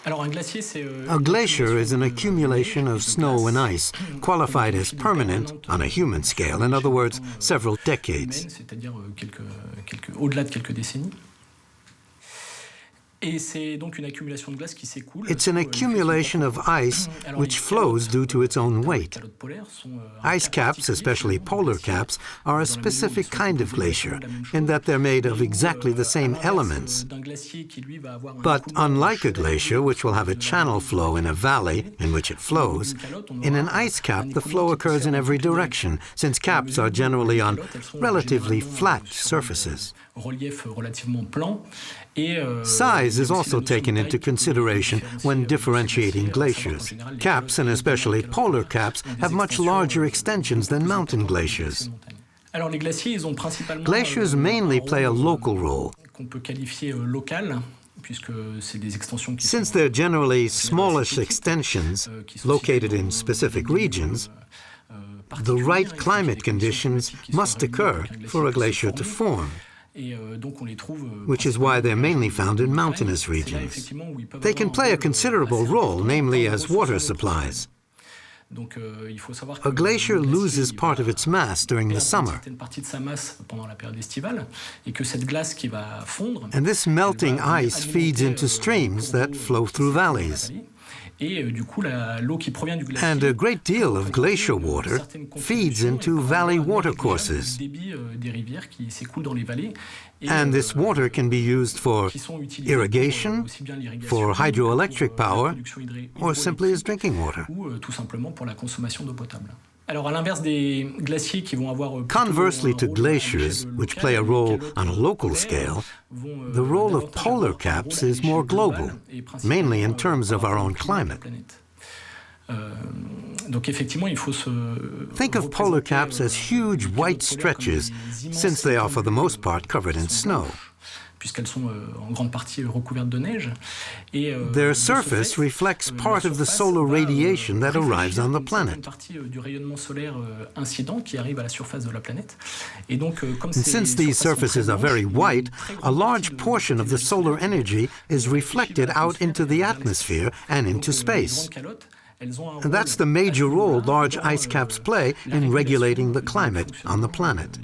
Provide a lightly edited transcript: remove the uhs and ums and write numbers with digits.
A glacier is an accumulation of snow and ice, qualified as permanent on a human scale, in other words, several decades. Au-delà de quelques décennies. It's an accumulation of ice which flows due to its own weight. Ice caps, especially polar caps, are a specific kind of glacier in that they're made of exactly the same elements. But unlike a glacier, which will have a channel flow in a valley in which it flows, in an ice cap the flow occurs in every direction, since caps are generally on relatively flat surfaces. Size is also taken into consideration when differentiating glaciers. Caps, and especially polar caps, have much larger extensions than mountain glaciers. Glaciers mainly play a local role. Since they're generally smallish extensions located in specific regions, the right climate conditions must occur for a glacier to form, which is why they're mainly found in mountainous regions. They can play a considerable role, namely as water supplies. A glacier loses part of its mass during the summer, and this melting ice feeds into streams that flow through valleys. And a great deal of glacier water feeds into valley watercourses. And this water can be used for irrigation, for hydroelectric power, or simply as drinking water. Conversely to glaciers, which play a role on a local scale, the role of polar caps is more global, mainly in terms of our own climate. Think of polar caps as huge white stretches, since they are for the most part covered in snow. Their surface reflects part of the solar radiation that arrives on the planet. And since these surfaces are very white, a large portion of the solar energy is reflected out into the atmosphere and into space. And that's the major role large ice caps play in regulating the climate on the planet.